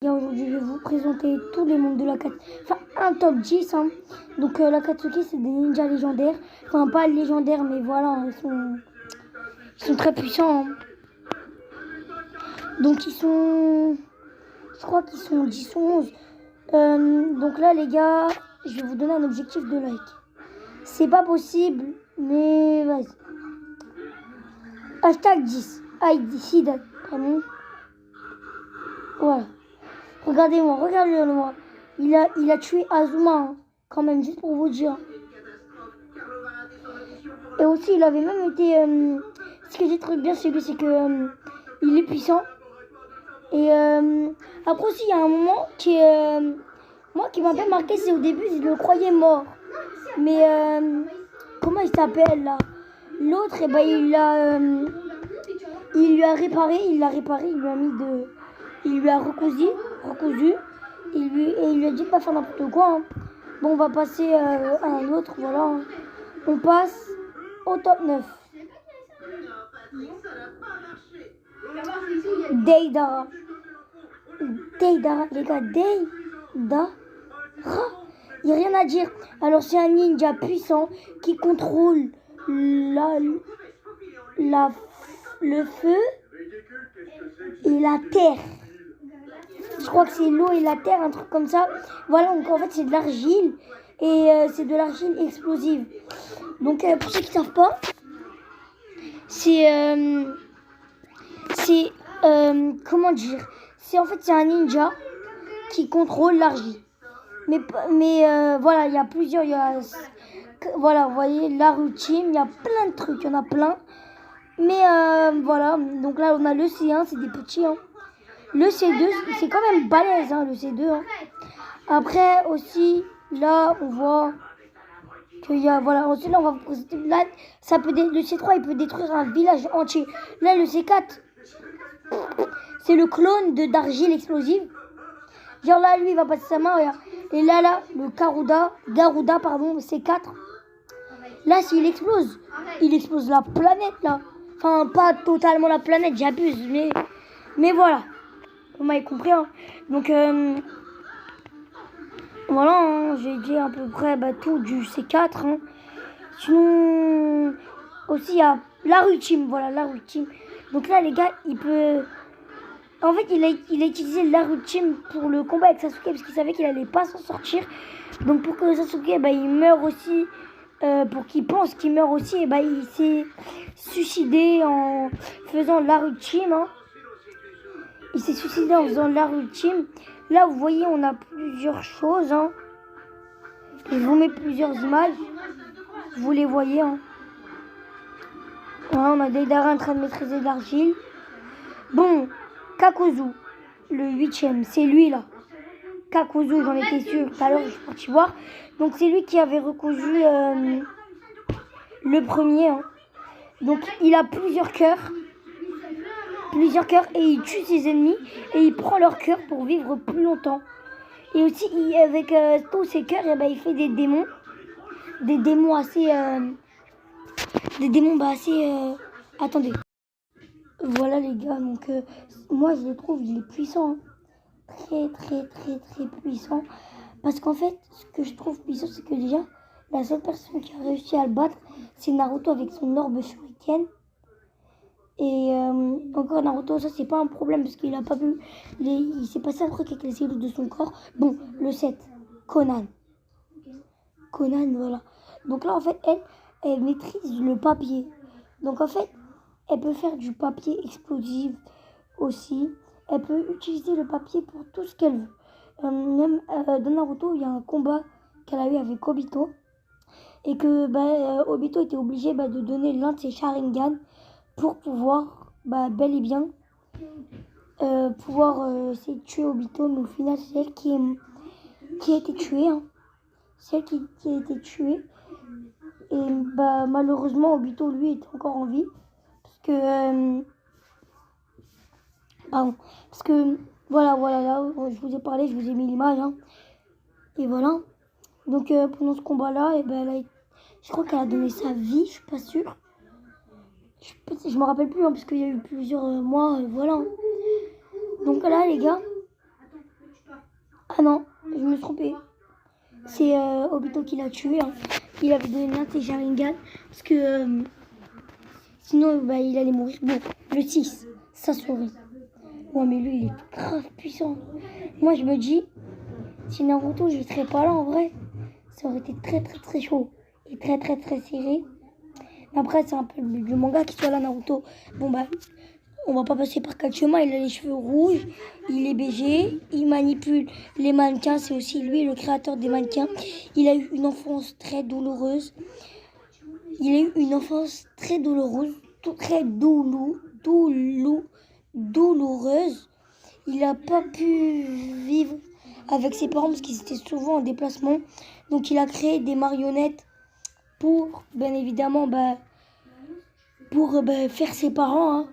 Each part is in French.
Et aujourd'hui, je vais vous présenter tous les membres de l'Akatsuki. Enfin, un top 10. Hein. Donc, l'Akatsuki, c'est des ninjas légendaires. Enfin, pas légendaires, mais voilà, ils sont très puissants. Hein. Donc, je crois qu'ils sont 10 ou 11. Donc là, les gars, je vais vous donner un objectif de like. C'est pas possible, mais vas-y. Hashtag 10. Hide, pardon. Voilà. Regardez-moi, regardez-moi. Il a tué Azuma, hein, quand même, juste pour vous dire. Et aussi, il avait même été... ce que j'ai trouvé bien chez lui, c'est que il est puissant. Et après aussi, il y a un moment moi, qui m'a bien marqué, c'est au début, je le croyais mort. Mais comment il s'appelle, là? L'autre, eh ben, il lui a réparé, il lui a mis il lui a recousu, et il lui a dit de pas faire n'importe quoi. Hein. Bon, on va passer à un autre, voilà. Hein. On passe au top 9. Deidara. Deidara, les gars, Deidara. Il n'y a rien à dire. Alors, c'est un ninja puissant qui contrôle le feu et la terre. Je crois que c'est l'eau et la terre, un truc comme ça. Voilà, donc en fait, c'est de l'argile. Et c'est de l'argile explosive. Donc, pour ceux qui ne savent pas, comment dire, c'est un ninja qui contrôle l'argile. Mais voilà, il y a plusieurs, voilà, vous voyez, la routine, il y a plein de trucs, il y en a plein. Mais voilà, donc là on a le C1, c'est des petits. Hein. Le C2, c'est quand même balèze, hein, le C2. Hein. Après aussi, là on voit qu'il y a, voilà, ensuite là on va là, le C3 il peut détruire un village entier. Là le C4, c'est le clone d'argile explosive. Genre là lui il va passer sa main, regarde. Et là, le Garuda, pardon, C4. Là, s'il explose, il explose la planète, là. Enfin, pas totalement la planète, j'abuse, mais voilà. Vous m'avez compris, hein. Donc, voilà, hein, j'ai dit à peu près tout du C4. Hein. Sinon, aussi, il y a la ultime, voilà, la ultime. Donc là, les gars, il peut... En fait, il a utilisé l'arme ultime pour le combat avec Sasuke parce qu'il savait qu'il allait pas s'en sortir. Donc pour que Sasuke il meure aussi, pour qu'il pense qu'il meurt aussi, il s'est suicidé en faisant l'arme ultime. Hein. Il s'est suicidé en faisant l'arme ultime. Là, vous voyez, on a plusieurs choses. Hein. Je vous mets plusieurs images. Vous les voyez. Hein. Voilà, on a Deidara en train de maîtriser l'argile. Bon. Kakuzu, le 8e, c'est lui là. Kakuzu, j'en étais sûre tout à l'heure, je suis partie voir. Donc c'est lui qui avait recousu le premier. Hein. Donc il a plusieurs cœurs et il tue ses ennemis et il prend leur cœur pour vivre plus longtemps. Et aussi avec tous ses cœurs, il fait des démons assez, attendez. Voilà les gars, donc moi je le trouve, il est puissant, hein. Très puissant. Parce qu'en fait, ce que je trouve puissant, c'est que déjà, la seule personne qui a réussi à le battre, c'est Naruto avec son orbe shuriken. Et encore Naruto, ça c'est pas un problème parce qu'il a pas pu, il s'est passé un truc avec les cellules de son corps. Bon, le 7, Conan, voilà. Donc là en fait, elle maîtrise le papier. Donc en fait, elle peut faire du papier explosif aussi. Elle peut utiliser le papier pour tout ce qu'elle veut. Même dans Naruto, il y a un combat qu'elle a eu avec Obito. Et que Obito était obligé de donner l'un de ses Sharingan pour pouvoir bel et bien essayer de tuer Obito. Mais au final, c'est elle qui a été tuée. Hein. C'est elle qui a été tuée. Et malheureusement, Obito, lui, était encore en vie. Parce que voilà, là, je vous ai parlé, je vous ai mis l'image. Hein. Et voilà. Donc pendant ce combat-là, je crois qu'elle a donné sa vie, je suis pas sûre. Je me rappelle plus, hein, parce qu'il y a eu plusieurs mois, voilà. Donc là, les gars, Ah non, je me suis trompé. C'est Obito qui l'a tué. Hein. Il avait donné un de ses Sharingan. Parce que sinon, bah, il allait mourir. Bon, le 6, Sasori. Ouais, mais lui, il est grave puissant. Moi, je me dis, si Naruto, je serais pas là en vrai, ça aurait été très très très chaud. Et très très très serré. Après, c'est un peu le but du manga qui soit là, Naruto. Bon, bah, on va pas passer par quatre chemins. Il a les cheveux rouges, il est BG, il manipule les mannequins. C'est aussi lui le créateur des mannequins. Il a eu une enfance très douloureuse. Il a eu une enfance très douloureuse, très douloureuse. Il n'a pas pu vivre avec ses parents parce qu'ils étaient souvent en déplacement. Donc il a créé des marionnettes pour, bien évidemment, faire ses parents. Hein.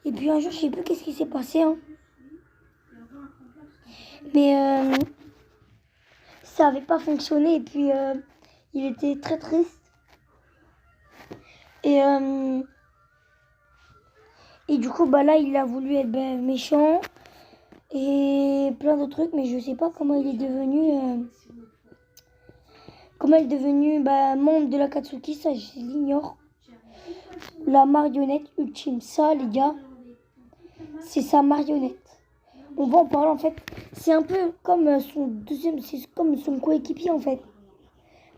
Et puis un jour, je sais plus qu'est-ce qui s'est passé. Hein. Mais ça n'avait pas fonctionné. Et puis il était très triste. Et du coup, là, il a voulu être méchant. Et plein d'autres trucs. Mais je sais pas comment il est devenu... Comment il est devenu membre de l'Akatsuki, ça je l'ignore. La marionnette ultime, ça les gars, c'est sa marionnette. On va en parler en fait. C'est un peu comme c'est comme son coéquipier en fait.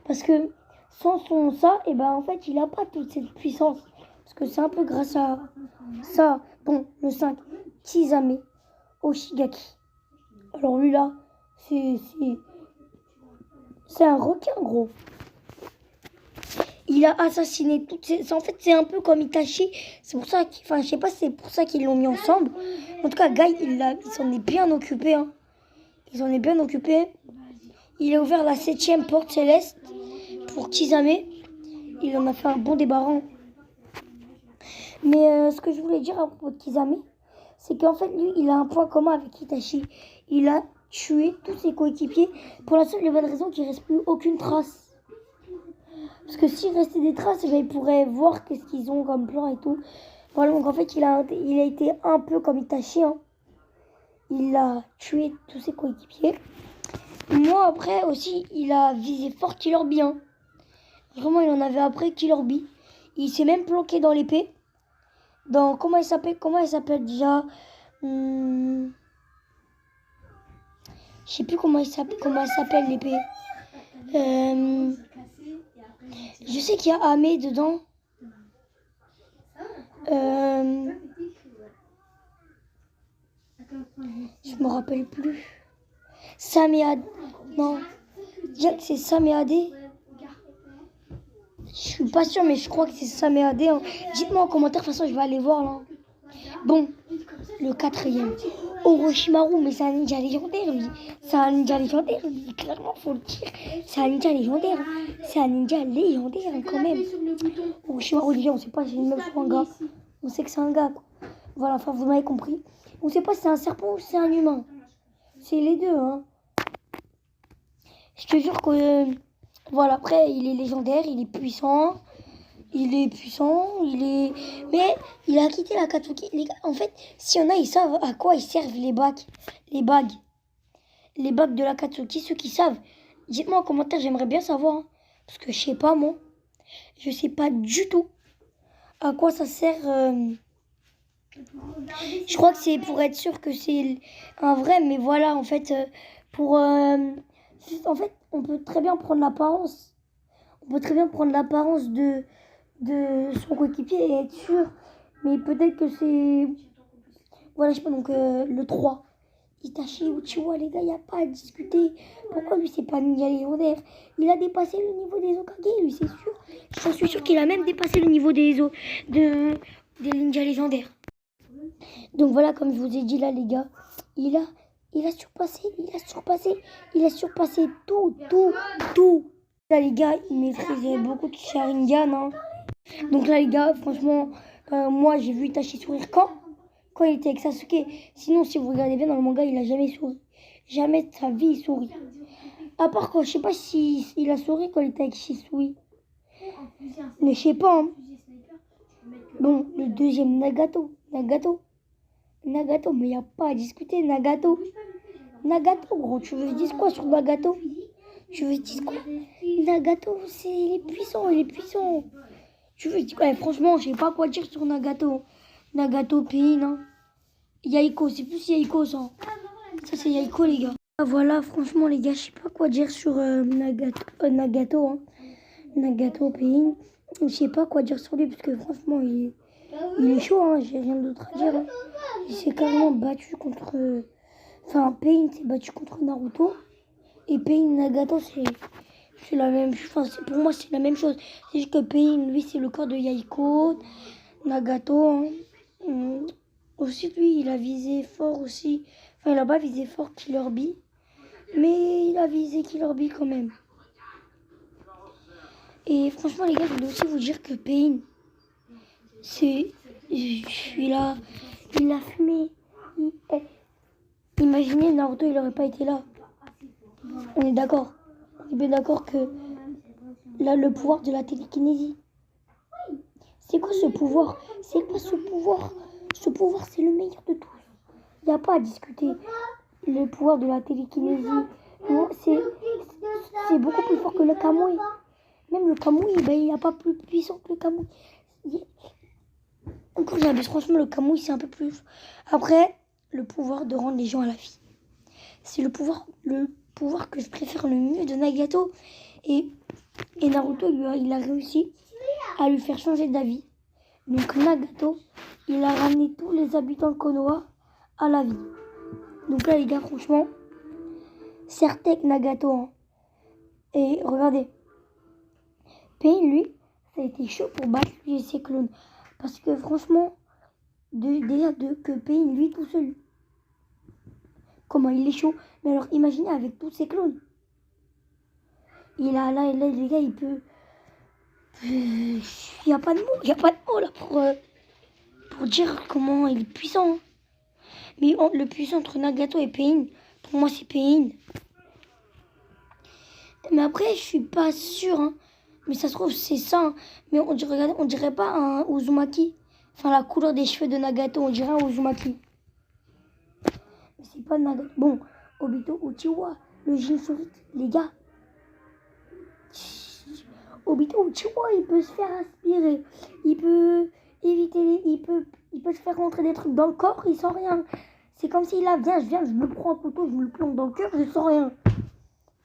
Parce que sans ça, et en fait il a pas toute cette puissance. Parce que c'est un peu grâce à ça. Bon, le 5, Kisame Oshigaki. Alors lui là, c'est un requin gros. Il a assassiné toutes ces... En fait, c'est un peu comme Itachi. C'est pour ça je sais pas si c'est pour ça qu'ils l'ont mis ensemble. En tout cas, Guy, il s'en est bien occupé. Hein. Il s'en est bien occupé. Il a ouvert la 7e porte céleste pour Kisame. Il en a fait un bon débarras. Mais ce que je voulais dire à propos de Kisame, c'est qu'en fait, lui, il a un point commun avec Itachi. Il a tué tous ses coéquipiers pour la seule et bonne raison qu'il ne reste plus aucune trace. Parce que s'il restait des traces, il pourrait voir qu'est-ce qu'ils ont comme plan et tout. Voilà, donc en fait, il a été un peu comme Itachi. Hein. Il a tué tous ses coéquipiers. Moi, après, aussi, il a visé fort Killer Bee. Hein. Vraiment, il en avait après Killer Bee. Il s'est même planqué dans l'épée. Dans, comment elle s'appelle déjà Je sais plus comment elle s'appelle l'épée. Je sais qu'il y a Amé dedans. Je me rappelle plus. Saméade. Non. C'est Saméade. Je suis pas sûre, mais je crois que c'est Saméade. Hein. Dites-moi en commentaire, de toute façon, je vais aller voir là. Bon, le 4e. Orochimaru, mais c'est un ninja légendaire, lui. C'est un ninja légendaire, lui. Clairement, faut le dire. C'est un ninja légendaire. C'est un ninja légendaire, quand même. Orochimaru, déjà, on sait pas si c'est une meuf ou un gars. On sait que c'est un gars, quoi. Voilà, enfin, vous m'avez compris. On sait pas si c'est un serpent ou si c'est un humain. C'est les deux, hein. Je te jure que... voilà, après, il est légendaire, il est puissant. Mais il a quitté l'Akatsuki. En fait, s'il y en a, ils savent à quoi ils servent les bagues. Les bagues de l'Akatsuki, ceux qui savent. Dites-moi en commentaire, j'aimerais bien savoir. Hein, parce que je sais pas, moi. Je sais pas du tout à quoi ça sert. Je crois que c'est pour être sûr que c'est un vrai. Mais voilà, en fait, en fait, on peut très bien prendre l'apparence. On peut très bien prendre l'apparence de son coéquipier et être sûr. Mais peut-être que c'est... voilà, je sais pas, donc le 3. Itachi Uchiwa, les gars, il n'y a pas à discuter. Pourquoi lui, c'est pas ninja légendaire? Il a dépassé le niveau des Hokage, lui, c'est sûr. Je suis sûr qu'il a même dépassé le niveau des ninjas légendaires. Donc voilà, comme je vous ai dit là, les gars, il a surpassé tout. Là, les gars, il maîtrisait beaucoup de Sharingan, hein. Donc là, les gars, franchement, moi, j'ai vu Itachi sourire quand il était avec Sasuke. Sinon, si vous regardez bien dans le manga, il a jamais souri. Jamais de sa vie, il sourit. À part quand, je sais pas si il a souri quand il était avec Shisui. Mais je sais pas, hein. Bon, le 2e, Nagato, mais il n'y a pas à discuter, Nagato. Nagato, gros, tu veux que je dise quoi sur Nagato? Tu veux que je dise quoi? Nagato, il est puissant, il est puissant. Tu veux que je dise quoi? Franchement, je sais pas quoi dire sur Nagato. Nagato, Pain, hein. Yaiko, c'est plus Yaiko, ça. Ça, c'est Yaiko, les gars. Ah, voilà, franchement, les gars, je sais pas quoi dire sur Nagato, hein. Nagato, Pain. Je sais pas quoi dire sur lui, parce que franchement, il est chaud, hein. J'ai rien d'autre à dire, hein. Il s'est carrément battu contre... Enfin, Pain s'est battu contre Naruto. Et Pain, Nagato, c'est la même chose. Enfin, pour moi, c'est la même chose. C'est juste que Pain, lui, c'est le corps de Yaiko. Nagato, hein. Aussi, lui, il a visé fort aussi. Enfin, il a pas visé fort Killer Bee. Mais il a visé Killer Bee quand même. Et franchement, les gars, je voulais aussi vous dire que Pain, il a fumé. Imaginez, Naruto, il aurait pas été là. On est d'accord. On est bien d'accord que là, le pouvoir de la télékinésie. C'est quoi ce pouvoir? C'est quoi ce pouvoir? Ce pouvoir, c'est le meilleur de tous. Il n'y a pas à discuter. Le pouvoir de la télékinésie, c'est beaucoup plus fort que le Kamui. Même le Kamui, il n'y a pas plus puissant que le Kamui. Encore j'abuse, franchement, le Kamui, c'est un peu plus... Après, le pouvoir de rendre les gens à la vie. C'est le pouvoir que je préfère le mieux de Nagato. Et Naruto, il a réussi à lui faire changer d'avis. Donc Nagato, il a ramené tous les habitants de Konoha à la vie. Donc là, les gars, franchement, Certec Nagato, hein. Et regardez, Pain, lui, ça a été chaud pour battre lui et ses clones. Parce que franchement, que Pain, lui, tout seul, comment il est chaud. Mais alors, imaginez avec tous ses clones. Là, les gars, il peut... Il n'y a pas de mots, là, pour dire comment il est puissant, hein. Mais le puissant entre Nagato et Pain, pour moi, c'est Pain. Mais après, je suis pas sûre, hein. Mais ça se trouve, c'est ça, hein. Mais on dirait pas un Uzumaki. Enfin, la couleur des cheveux de Nagato, on dirait un Uzumaki. Mais c'est pas Nagato. Bon, Obito Uchiwa, le Jinchuriki, les gars. Obito Uchiwa, il peut se faire aspirer. Il peut éviter il peut se faire rentrer des trucs dans le corps, il sent rien. C'est comme s'il a, je me prends un couteau, je me le plante dans le cœur, je sens rien.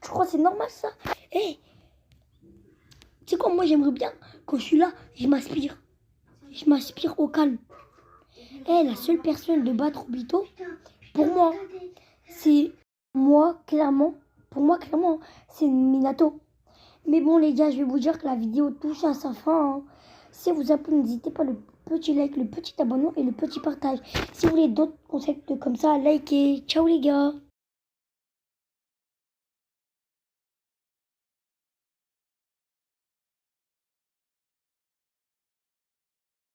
Je crois que c'est normal, ça. Hé, tu sais quoi, moi j'aimerais bien, quand je suis là, je m'aspire. Je m'aspire au calme. La seule personne de battre Obito, pour moi, c'est pour moi, clairement, c'est Minato. Mais bon, les gars, je vais vous dire que la vidéo touche à sa fin, hein. Si vous a plu, n'hésitez pas le petit like, le petit abonnement et le petit partage. Si vous voulez d'autres concepts comme ça, likez. Ciao les gars.